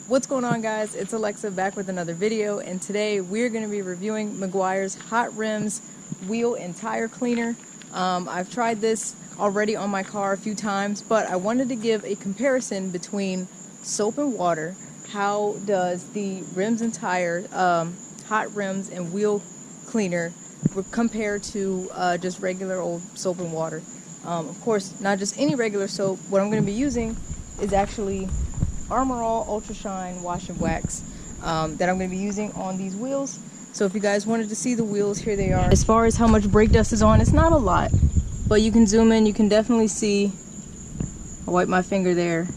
What's going on, guys? It's Alexa back with another video, and today we're going to be reviewing Meguiar's Hot Rims Wheel and Tire Cleaner. I've tried this already on my car a few times, but I wanted to give a comparison between soap and water. How does the rims and tire, hot rims and wheel cleaner compare to just regular old soap and water? Of course, not just any regular soap. What I'm going to be using is actually Armor All Ultra Shine Wash and Wax that I'm going to be using on these wheels. So if you guys wanted to see the wheels, here they are. As far as how much brake dust is on, it's not a lot, but you can zoom in, you can definitely see. I wipe my finger there,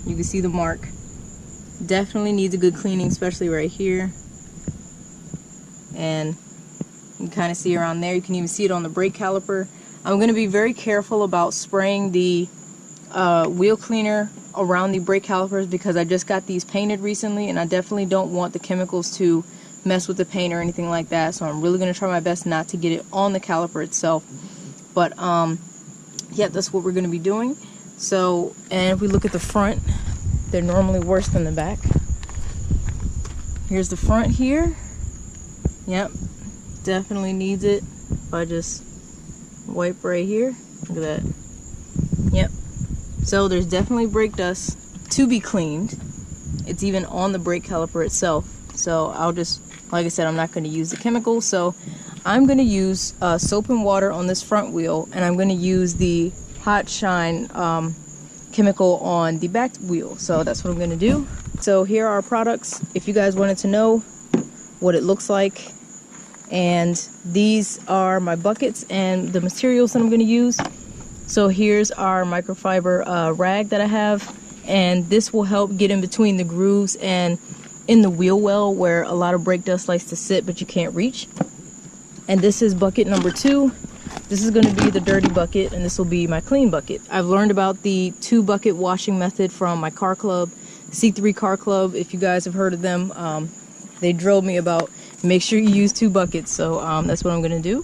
you can see the mark. Definitely needs a good cleaning, especially right here. And you can kind of see around there. You can even see it on the brake caliper. I'm going to be very careful about spraying the wheel cleaner around the brake calipers because I just got these painted recently, and I definitely don't want the chemicals to mess with the paint or anything like that. So I'm really going to try my best not to get it on the caliper itself. But yeah, that's what we're going to be doing. So, and if we look at the front, they're normally worse than the back. Here's the front here. Yep, definitely needs it. If I just wipe right here, look at that. Yep. So there's definitely brake dust to be cleaned. It's even on the brake caliper itself. So I'll just, like I said, I'm not going to use the chemical. So I'm going to use soap and water on this front wheel, and I'm going to use the Hot Shine chemical on the back wheel. So that's what I'm going to do. So here are our products, if you guys wanted to know what it looks like. And these are my buckets and the materials that I'm going to use. So here's our microfiber rag that I have, and this will help get in between the grooves and in the wheel well where a lot of brake dust likes to sit but you can't reach. And this is bucket number 2. This is going to be the dirty bucket, and this will be my clean bucket. I've learned about the 2-bucket washing method from my car club, C3 Car Club. If you guys have heard of them, they drilled me about make sure you use 2 buckets. So that's what I'm going to do.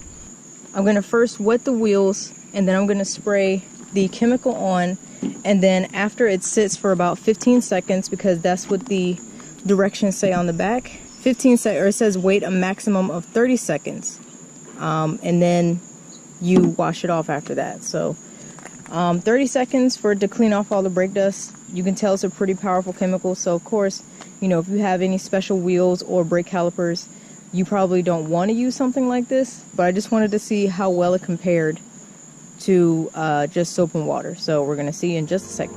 I'm going to first wet the wheels, and then I'm going to spray the chemical on, and then after it sits for about 15 seconds, because that's what the directions say on the back, 15 seconds, or it says wait a maximum of 30 seconds, and then you wash it off after that. So 30 seconds for it to clean off all the brake dust. You can tell it's a pretty powerful chemical, so of course, you know, if you have any special wheels or brake calipers, you probably don't want to use something like this, but I just wanted to see how well it compared to just soap and water. So we're going to see in just a second.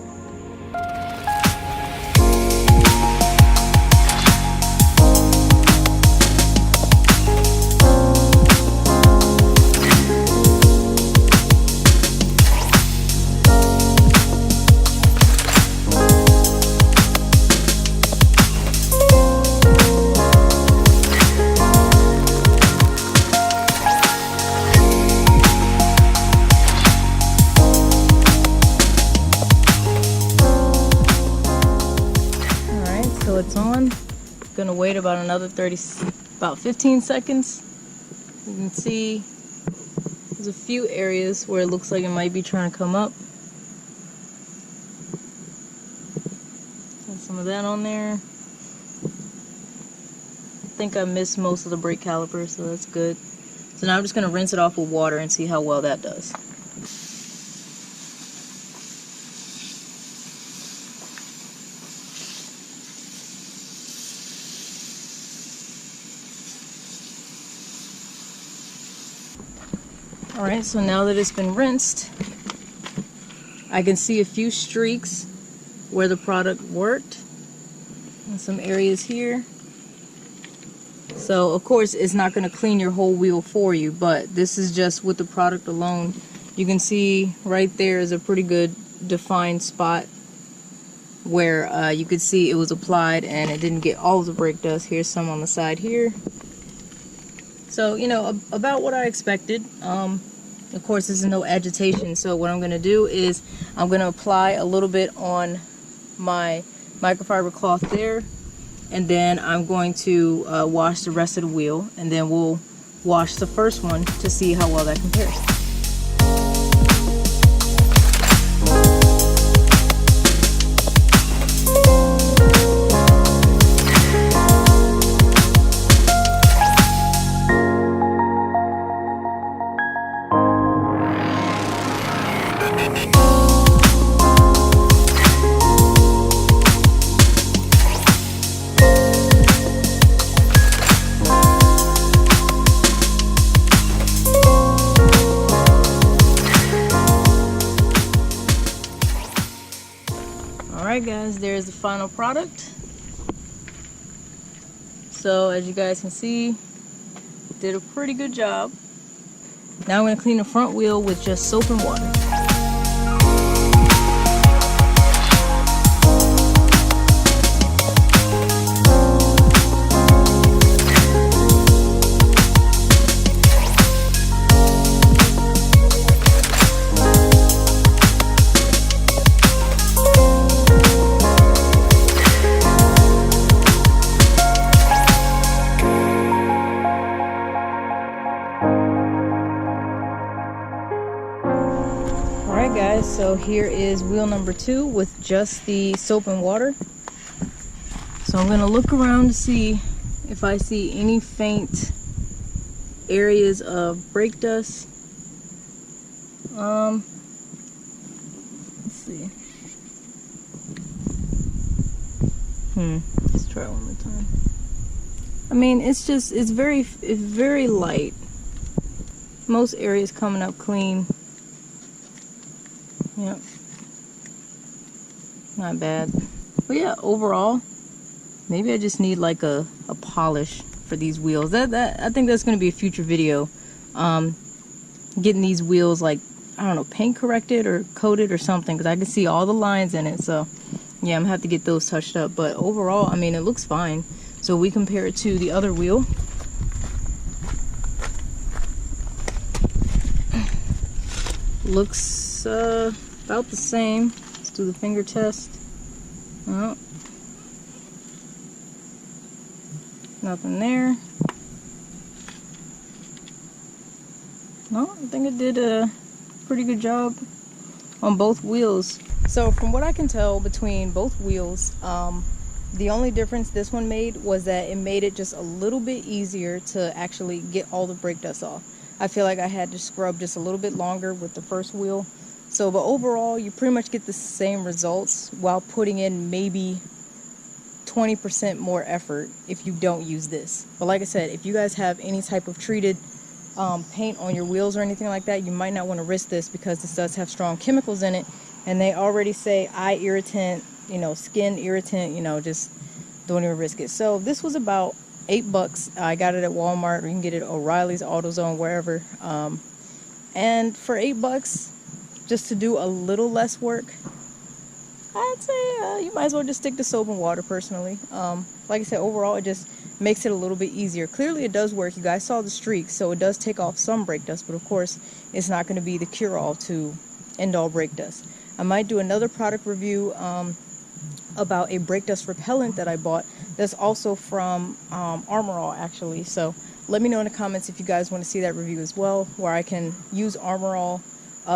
So it's on. Gonna wait about another 15 seconds. You can see there's a few areas where it looks like it might be trying to come up. Got some of that on there. I think I missed most of the brake caliper, so that's good. So now I'm just gonna rinse it off with water and see how well that does. Alright, so now that it's been rinsed, I can see a few streaks where the product worked, and some areas here. So of course it's not going to clean your whole wheel for you, but this is just with the product alone. You can see right there is a pretty good defined spot where you could see it was applied and it didn't get all of the brake dust. Here's some on the side here. So, you know, about what I expected. Of course, this is no agitation, so what I'm going to do is I'm going to apply a little bit on my microfiber cloth there, and then I'm going to wash the rest of the wheel, and then we'll wash the first one to see how well that compares. guys, there's the final product. So as you guys can see, did a pretty good job. Now I'm going to clean the front wheel with just soap and water. Alright guys, so here is wheel number 2 with just the soap and water. So I'm going to look around to see if I see any faint areas of brake dust. Let's see. Let's try it one more time. I mean, it's very light. Most areas coming up clean. Yep. Not bad. But yeah, overall, maybe I just need like a polish for these wheels. I think that's going to be a future video. Getting these wheels, like, I don't know, paint corrected or coated or something, because I can see all the lines in it. So yeah, I'm gonna have to get those touched up. But overall, I mean, it looks fine. So we compare it to the other wheel. Looks about the same. Let's do the finger test. Oh, nothing there. No, I think it did a pretty good job on both wheels. So from what I can tell between both wheels, the only difference this one made was that it made it just a little bit easier to actually get all the brake dust off. I feel like I had to scrub just a little bit longer with the first wheel. So, but overall, you pretty much get the same results while putting in maybe 20% more effort if you don't use this. But like I said, if you guys have any type of treated paint on your wheels or anything like that, you might not want to risk this, because this does have strong chemicals in it, and they already say eye irritant, you know, skin irritant, you know, just don't even risk it. So this was about $8. I got it at Walmart, or you can get it at O'Reilly's, AutoZone, wherever. And for $8, just to do a little less work, I'd say you might as well just stick to soap and water personally. Like I said, overall, it just makes it a little bit easier. Clearly it does work. You guys saw the streaks, so it does take off some brake dust, but of course it's not going to be the cure-all to end all brake dust. I might do another product review about a brake dust repellent that I bought that's also from Armor All, actually. So let me know in the comments if you guys want to see that review as well, where I can use Armor All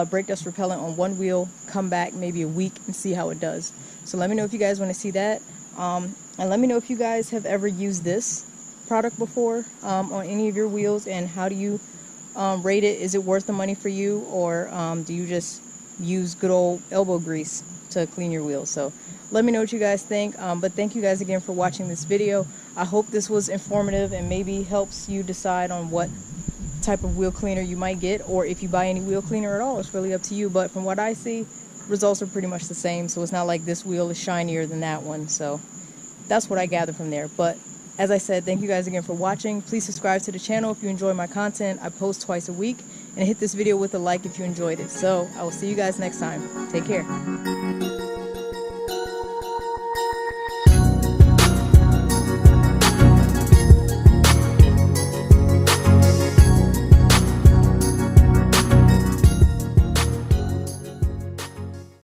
brake dust repellent on one wheel, come back maybe a week and see how it does. So let me know if you guys want to see that, and let me know if you guys have ever used this product before on any of your wheels, and how do you rate it? Is it worth the money for you, or do you just use good old elbow grease to clean your wheels? So let me know what you guys think. But thank you guys again for watching this video. I hope this was informative and maybe helps you decide on what type of wheel cleaner you might get, or if you buy any wheel cleaner at all. It's really up to you, but from what I see, results are pretty much the same. So it's not like this wheel is shinier than that one. So that's what I gather from there. But as I said, thank you guys again for watching. Please subscribe to the channel if you enjoy my content. I post twice a week, and hit this video with a like if you enjoyed it. So I will see you guys next time. Take care.